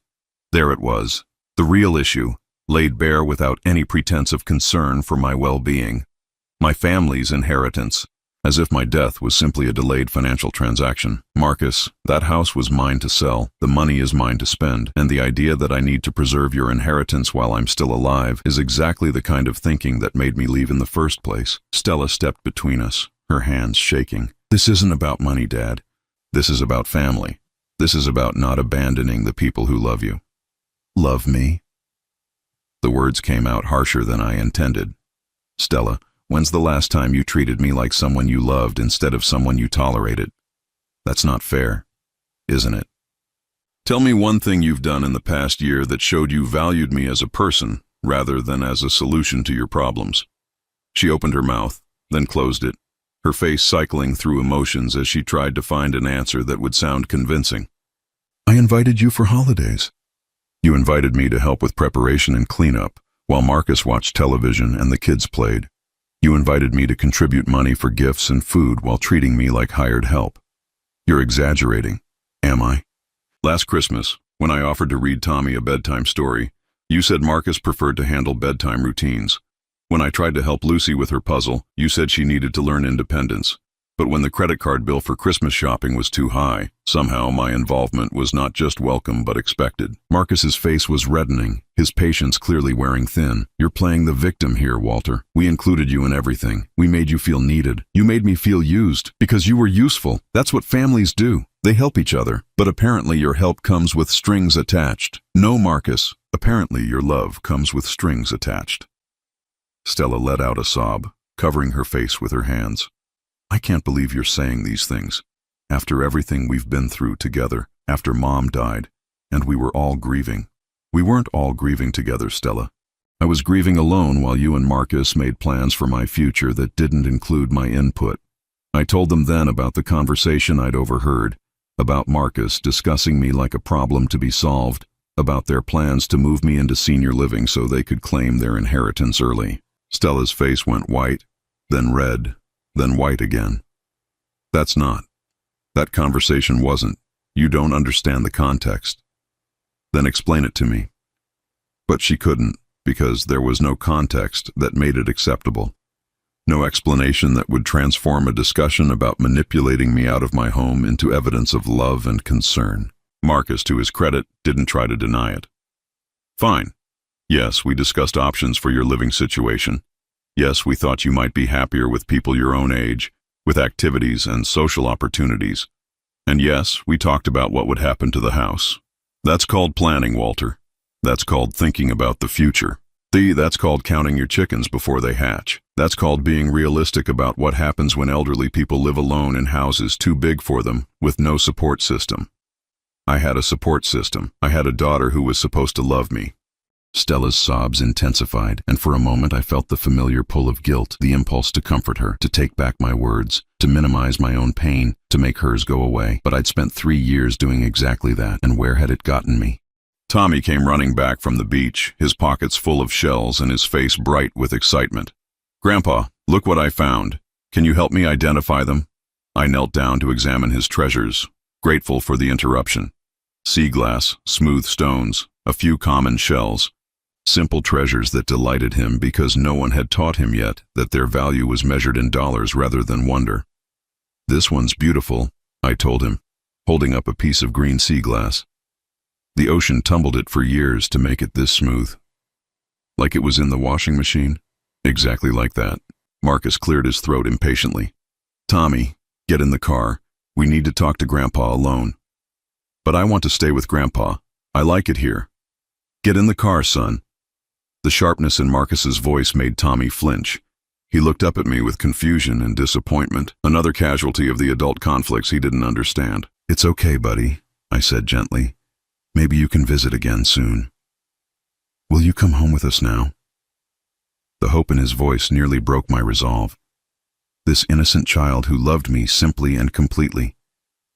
There it was, the real issue, laid bare without any pretense of concern for my well-being. My family's inheritance, as if my death was simply a delayed financial transaction. Marcus, that house was mine to sell, the money is mine to spend, and the idea that I need to preserve your inheritance while I'm still alive is exactly the kind of thinking that made me leave in the first place." Stella stepped between us, her hands shaking. "This isn't about money, Dad. This is about family. This is about not abandoning the people who love you." "Love me?" The words came out harsher than I intended. "Stella, when's the last time you treated me like someone you loved instead of someone you tolerated? That's not fair, isn't it? Tell me one thing you've done in the past year that showed you valued me as a person rather than as a solution to your problems." She opened her mouth, then closed it, her face cycling through emotions as she tried to find an answer that would sound convincing. "I invited you for holidays. You invited me to help with preparation and cleanup, while Marcus watched television and the kids played. You invited me to contribute money for gifts and food while treating me like hired help. You're exaggerating, am I? Last Christmas, when I offered to read Tommy a bedtime story, you said Marcus preferred to handle bedtime routines. When I tried to help Lucy with her puzzle, you said she needed to learn independence. But when the credit card bill for Christmas shopping was too high, somehow my involvement was not just welcome but expected." Marcus's face was reddening, his patience clearly wearing thin. "You're playing the victim here, Walter. We included you in everything. We made you feel needed. You made me feel used, because you were useful. That's what families do. They help each other. But apparently your help comes with strings attached. No, Marcus, apparently your love comes with strings attached." Stella let out a sob, covering her face with her hands. "I can't believe you're saying these things. After everything we've been through together, after Mom died, and we were all grieving. We weren't all grieving together, Stella. I was grieving alone while you and Marcus made plans for my future that didn't include my input. I told them then about the conversation I'd overheard, about Marcus discussing me like a problem to be solved, about their plans to move me into senior living so they could claim their inheritance early. Stella's face went white, then red, then white again. That's not. That conversation wasn't. You don't understand the context. Then explain it to me. But she couldn't, because there was no context that made it acceptable. No explanation that would transform a discussion about manipulating me out of my home into evidence of love and concern. Marcus, to his credit, didn't try to deny it. Fine. Yes, we discussed options for your living situation. Yes, we thought you might be happier with people your own age, with activities and social opportunities. And yes, we talked about what would happen to the house. That's called planning, Walter. That's called thinking about the future. That's called counting your chickens before they hatch. That's called being realistic about what happens when elderly people live alone in houses too big for them, with no support system. I had a support system. I had a daughter who was supposed to love me. Stella's sobs intensified, and for a moment I felt the familiar pull of guilt, the impulse to comfort her, to take back my words, to minimize my own pain, to make hers go away. But I'd spent 3 years doing exactly that, and where had it gotten me? Tommy came running back from the beach, his pockets full of shells and his face bright with excitement. Grandpa, look what I found. Can you help me identify them? I knelt down to examine his treasures, grateful for the interruption. Sea glass, smooth stones, a few common shells. Simple treasures that delighted him because no one had taught him yet that their value was measured in dollars rather than wonder. This one's beautiful, I told him, holding up a piece of green sea glass. The ocean tumbled it for years to make it this smooth. Like it was in the washing machine? Exactly like that. Marcus cleared his throat impatiently. Tommy, get in the car. We need to talk to Grandpa alone. But I want to stay with Grandpa. I like it here. Get in the car, son. The sharpness in Marcus's voice made Tommy flinch. He looked up at me with confusion and disappointment, another casualty of the adult conflicts he didn't understand. It's okay, buddy, I said gently. Maybe you can visit again soon. Will you come home with us now? The hope in his voice nearly broke my resolve. This innocent child who loved me simply and completely,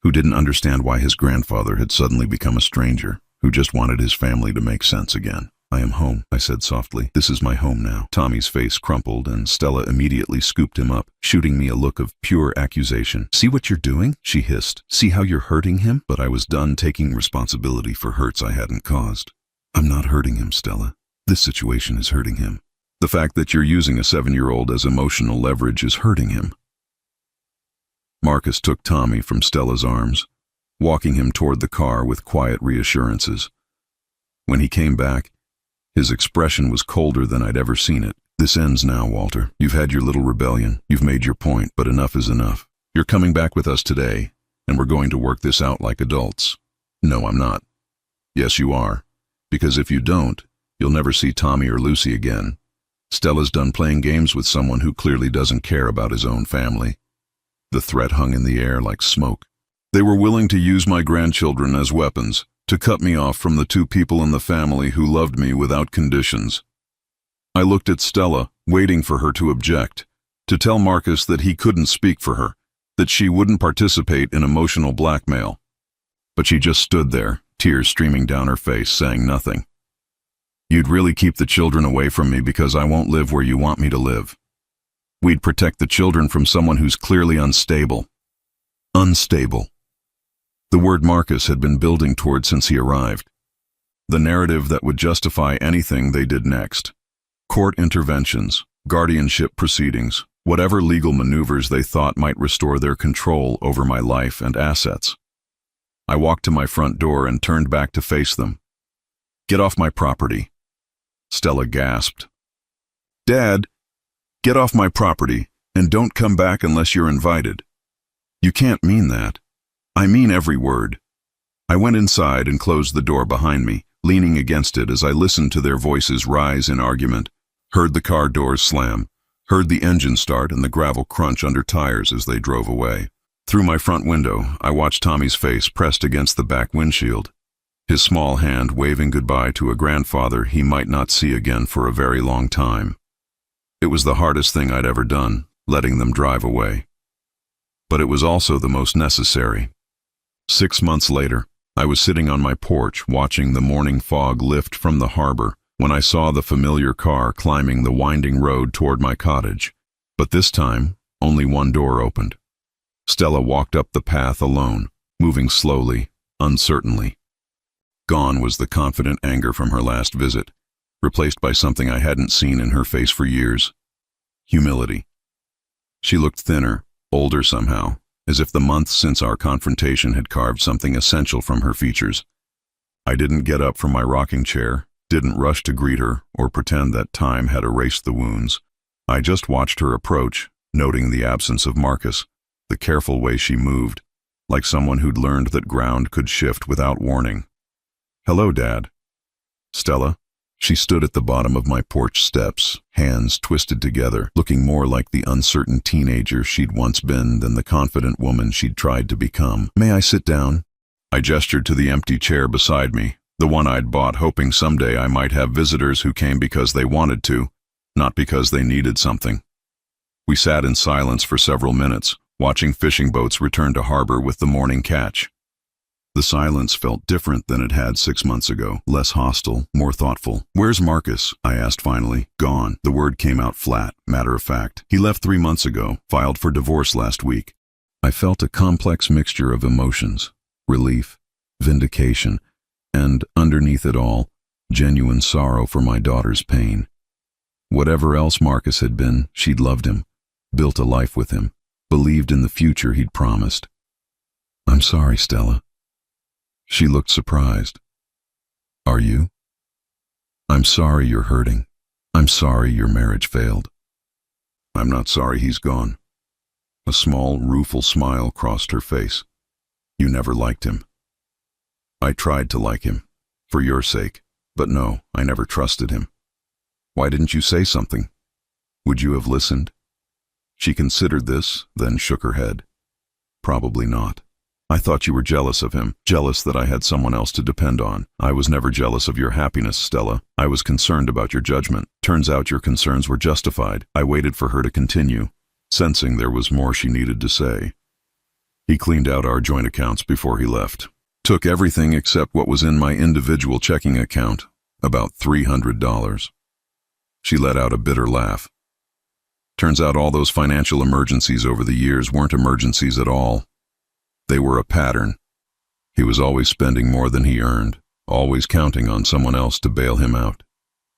who didn't understand why his grandfather had suddenly become a stranger, who just wanted his family to make sense again. I am home, I said softly. This is my home now. Tommy's face crumpled and Stella immediately scooped him up, shooting me a look of pure accusation. See what you're doing? She hissed. See how you're hurting him? But I was done taking responsibility for hurts I hadn't caused. I'm not hurting him, Stella. This situation is hurting him. The fact that you're using a 7-year-old as emotional leverage is hurting him. Marcus took Tommy from Stella's arms, walking him toward the car with quiet reassurances. When he came back, his expression was colder than I'd ever seen it. This ends now, Walter. You've had your little rebellion. You've made your point, but enough is enough. You're coming back with us today, and we're going to work this out like adults. No, I'm not. Yes, you are. Because if you don't, you'll never see Tommy or Lucy again. Stella's done playing games with someone who clearly doesn't care about his own family. The threat hung in the air like smoke. They were willing to use my grandchildren as weapons, to cut me off from the 2 people in the family who loved me without conditions. I looked at Stella, waiting for her to object, to tell Marcus that he couldn't speak for her, that she wouldn't participate in emotional blackmail. But she just stood there, tears streaming down her face, saying nothing. You'd really keep the children away from me because I won't live where you want me to live. We'd protect the children from someone who's clearly unstable. Unstable. The word Marcus had been building toward since he arrived. The narrative that would justify anything they did next. Court interventions, guardianship proceedings, whatever legal maneuvers they thought might restore their control over my life and assets. I walked to my front door and turned back to face them. Get off my property. Stella gasped. Dad, get off my property and don't come back unless you're invited. You can't mean that. I mean every word. I went inside and closed the door behind me, leaning against it as I listened to their voices rise in argument, heard the car doors slam, heard the engine start and the gravel crunch under tires as they drove away. Through my front window, I watched Tommy's face pressed against the back windshield, his small hand waving goodbye to a grandfather he might not see again for a very long time. It was the hardest thing I'd ever done, letting them drive away. But it was also the most necessary. 6 months later, I was sitting on my porch watching the morning fog lift from the harbor when I saw the familiar car climbing the winding road toward my cottage. But this time, only one door opened. Stella walked up the path alone, moving slowly, uncertainly. Gone was the confident anger from her last visit, replaced by something I hadn't seen in her face for years: humility. She looked thinner, older somehow, as if the months since our confrontation had carved something essential from her features. I didn't get up from my rocking chair, didn't rush to greet her or pretend that time had erased the wounds. I just watched her approach, noting the absence of Marcus, the careful way she moved, like someone who'd learned that ground could shift without warning. "Hello, Dad." "Stella?" She stood at the bottom of my porch steps, hands twisted together, looking more like the uncertain teenager she'd once been than the confident woman she'd tried to become. "May I sit down?" I gestured to the empty chair beside me, the one I'd bought hoping someday I might have visitors who came because they wanted to, not because they needed something. We sat in silence for several minutes, watching fishing boats return to harbor with the morning catch. The silence felt different than it had 6 months ago, less hostile, more thoughtful. "Where's Marcus?" I asked finally. "Gone." The word came out flat, matter of fact. "He left 3 months ago, filed for divorce last week." I felt a complex mixture of emotions: relief, vindication, and, underneath it all, genuine sorrow for my daughter's pain. Whatever else Marcus had been, she'd loved him, built a life with him, believed in the future he'd promised. "I'm sorry, Stella." She looked surprised. "Are you?" "I'm sorry you're hurting. I'm sorry your marriage failed." "I'm not sorry he's gone." A small, rueful smile crossed her face. "You never liked him." "I tried to like him, for your sake, but no, I never trusted him." "Why didn't you say something? Would you have listened?" She considered this, then shook her head. "Probably not. I thought you were jealous of him, jealous that I had someone else to depend on. I was never jealous of your happiness, Stella. I was concerned about your judgment. Turns out your concerns were justified." I waited for her to continue, sensing there was more she needed to say. "He cleaned out our joint accounts before he left. Took everything except what was in my individual checking account, about $300. She let out a bitter laugh. "Turns out all those financial emergencies over the years weren't emergencies at all. They were a pattern. He was always spending more than he earned, always counting on someone else to bail him out.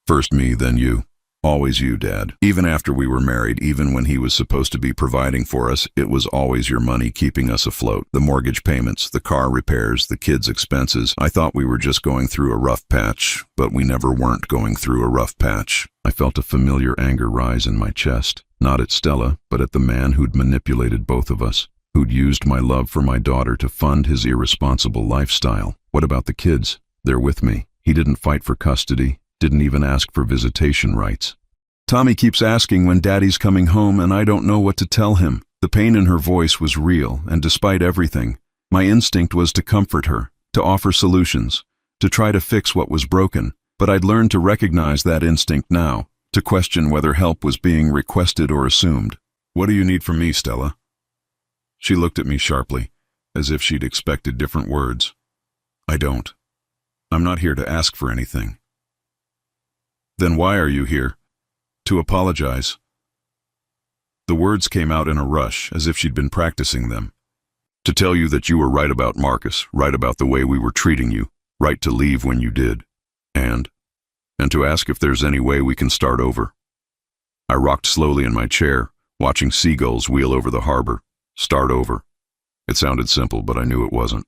First me, then you. Always you, Dad. Even after we were married, even when he was supposed to be providing for us, it was always your money keeping us afloat. The mortgage payments, the car repairs, the kids' expenses. I thought we were just going through a rough patch, but we never weren't going through a rough patch." I felt a familiar anger rise in my chest, not at Stella, but at the man who'd manipulated both of us, who'd used my love for my daughter to fund his irresponsible lifestyle. What about the kids? They're with me. He didn't fight for custody, didn't even ask for visitation rights. "Tommy keeps asking when Daddy's coming home, and I don't know what to tell him." The pain in her voice was real, and despite everything, my instinct was to comfort her, to offer solutions, to try to fix what was broken. But I'd learned to recognize that instinct now, to question whether help was being requested or assumed. "What do you need from me, Stella?" She looked at me sharply, as if she'd expected different words. "I don't. I'm not here to ask for anything." "Then why are you here?" "To apologize." The words came out in a rush, as if she'd been practicing them. "To tell you that you were right about Marcus, right about the way we were treating you, right to leave when you did. And to ask if there's any way we can start over." I rocked slowly in my chair, watching seagulls wheel over the harbor. Start over. It sounded simple, but I knew it wasn't.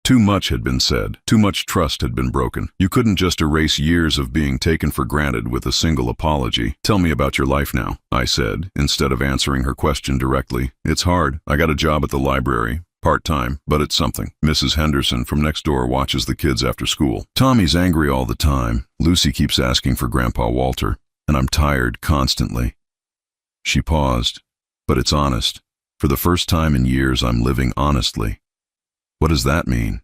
Too much had been said. Too much trust had been broken. You couldn't just erase years of being taken for granted with a single apology. "Tell me about your life now," I said, instead of answering her question directly. "It's hard. I got a job at the library. Part-time, but it's something. Mrs. Henderson from next door watches the kids after school. Tommy's angry all the time. Lucy keeps asking for Grandpa Walter, and I'm tired constantly." She paused, but it's honest. For the first time in years, I'm living honestly. What does that mean?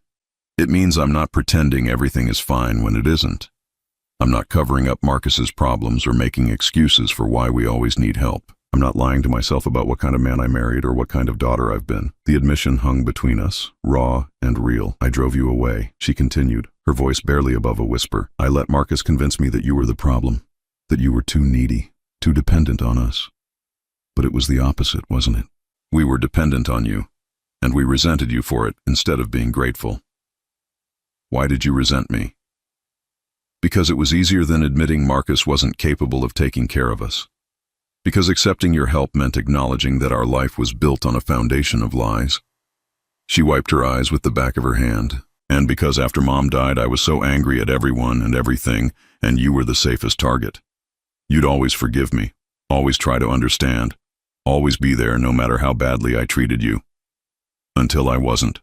It means I'm not pretending everything is fine when it isn't. I'm not covering up Marcus's problems or making excuses for why we always need help. I'm not lying to myself about what kind of man I married or what kind of daughter I've been. The admission hung between us, raw and real. I drove you away, she continued, her voice barely above a whisper. I let Marcus convince me that you were the problem, that you were too needy, too dependent on us. But it was the opposite, wasn't it? We were dependent on you, and we resented you for it instead of being grateful. Why did you resent me? Because it was easier than admitting Marcus wasn't capable of taking care of us. Because accepting your help meant acknowledging that our life was built on a foundation of lies. She wiped her eyes with the back of her hand. And because after Mom died I was so angry at everyone and everything, and you were the safest target. You'd always forgive me, always try to understand, always be there no matter how badly I treated you. Until I wasn't.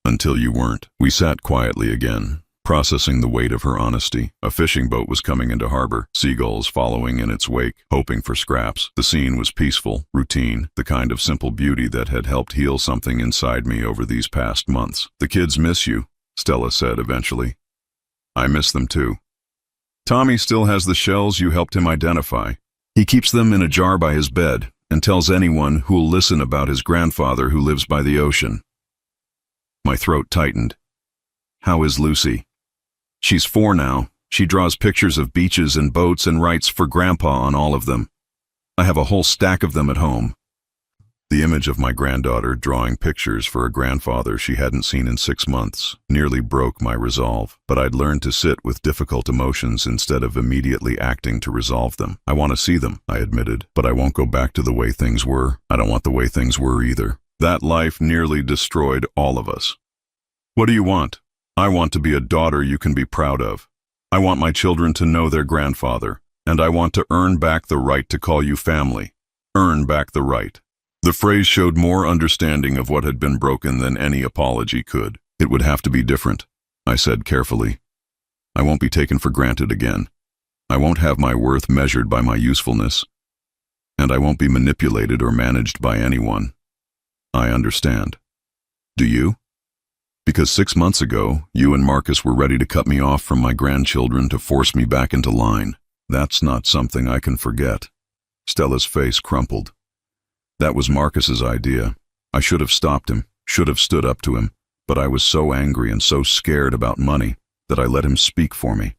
Until you weren't. We sat quietly again, processing the weight of her honesty. A fishing boat was coming into harbor, seagulls following in its wake, hoping for scraps. The scene was peaceful, routine, the kind of simple beauty that had helped heal something inside me over these past months. The kids miss you, Stella said eventually. I miss them too. Tommy still has the shells you helped him identify. He keeps them in a jar by his bed and tells anyone who'll listen about his grandfather who lives by the ocean. My throat tightened. How is Lucy? She's 4 now. She draws pictures of beaches and boats and writes for Grandpa on all of them. I have a whole stack of them at home. The image of my granddaughter drawing pictures for a grandfather she hadn't seen in 6 months nearly broke my resolve, but I'd learned to sit with difficult emotions instead of immediately acting to resolve them. I want to see them, I admitted, but I won't go back to the way things were. I don't want the way things were either. That life nearly destroyed all of us. What do you want? I want to be a daughter you can be proud of. I want my children to know their grandfather, and I want to earn back the right to call you family. Earn back the right. The phrase showed more understanding of what had been broken than any apology could. It would have to be different, I said carefully. I won't be taken for granted again. I won't have my worth measured by my usefulness. And I won't be manipulated or managed by anyone. I understand. Do you? Because 6 months ago, you and Marcus were ready to cut me off from my grandchildren to force me back into line. That's not something I can forget. Stella's face crumpled. That was Marcus's idea. I should have stopped him, should have stood up to him, but I was so angry and so scared about money that I let him speak for me.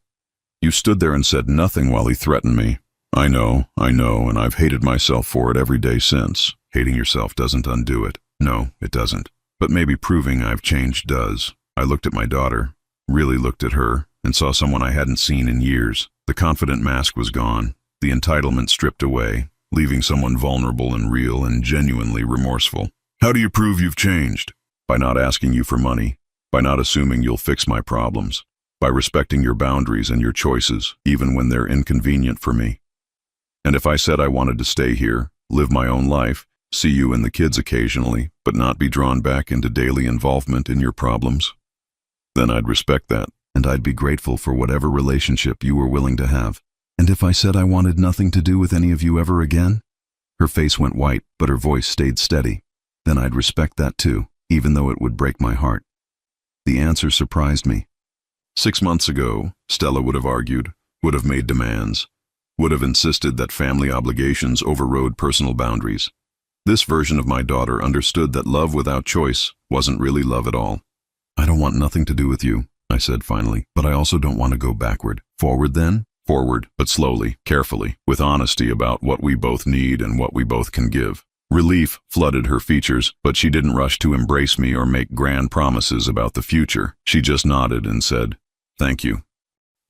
You stood there and said nothing while he threatened me. I know, and I've hated myself for it every day since. Hating yourself doesn't undo it. No, it doesn't. But maybe proving I've changed does. I looked at my daughter, really looked at her, and saw someone I hadn't seen in years. The confident mask was gone, the entitlement stripped away, leaving someone vulnerable and real and genuinely remorseful. How do you prove you've changed? By not asking you for money, by not assuming you'll fix my problems, by respecting your boundaries and your choices, even when they're inconvenient for me. And if I said I wanted to stay here, live my own life, see you and the kids occasionally, but not be drawn back into daily involvement in your problems, then I'd respect that, and I'd be grateful for whatever relationship you were willing to have. And if I said I wanted nothing to do with any of you ever again? Her face went white, but her voice stayed steady. Then I'd respect that too, even though it would break my heart. The answer surprised me. 6 months ago, Stella would have argued, would have made demands, would have insisted that family obligations overrode personal boundaries. This version of my daughter understood that love without choice wasn't really love at all. I don't want nothing to do with you, I said finally, but I also don't want to go backward. Forward then? Forward, but slowly, carefully, with honesty about what we both need and what we both can give. Relief flooded her features, but she didn't rush to embrace me or make grand promises about the future. She just nodded and said, "Thank you."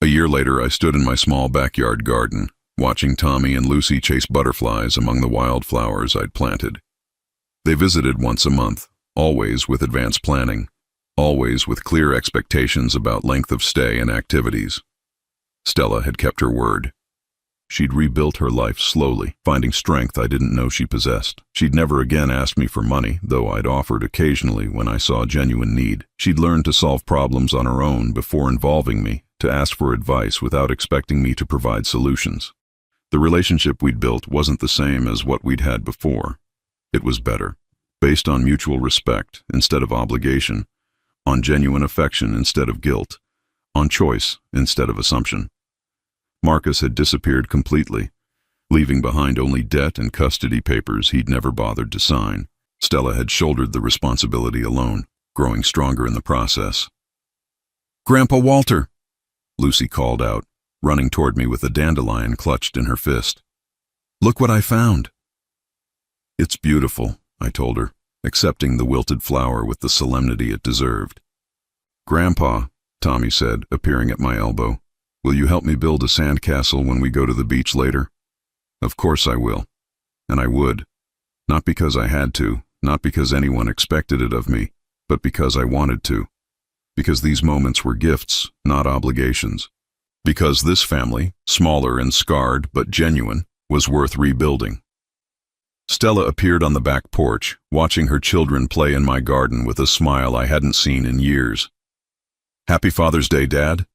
A year later, I stood in my small backyard garden, watching Tommy and Lucy chase butterflies among the wildflowers I'd planted. They visited once a month, always with advanced planning, always with clear expectations about length of stay and activities. Stella had kept her word. She'd rebuilt her life slowly, finding strength I didn't know she possessed. She'd never again asked me for money, though I'd offered occasionally when I saw genuine need. She'd learned to solve problems on her own before involving me, to ask for advice without expecting me to provide solutions. The relationship we'd built wasn't the same as what we'd had before. It was better, based on mutual respect instead of obligation, on genuine affection instead of guilt, on choice instead of assumption. Marcus had disappeared completely, leaving behind only debt and custody papers he'd never bothered to sign. Stella had shouldered the responsibility alone, growing stronger in the process. "Grandpa Walter!" Lucy called out, running toward me with a dandelion clutched in her fist. "Look what I found." "It's beautiful," I told her, accepting the wilted flower with the solemnity it deserved. "Grandpa," Tommy said, appearing at my elbow, "will you help me build a sandcastle when we go to the beach later?" Of course I will. And I would. Not because I had to, not because anyone expected it of me, but because I wanted to. Because these moments were gifts, not obligations. Because this family, smaller and scarred but genuine, was worth rebuilding. Stella appeared on the back porch, watching her children play in my garden with a smile I hadn't seen in years. "Happy Father's Day, Dad,"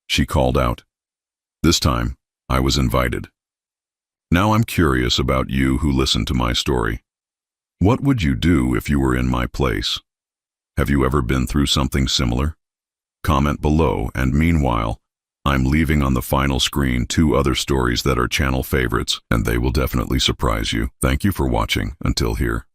she called out. This time, I was invited. Now I'm curious about you who listened to my story. What would you do if you were in my place? Have you ever been through something similar? Comment below, and meanwhile, I'm leaving on the final screen 2 other stories that are channel favorites, and they will definitely surprise you. Thank you for watching until here.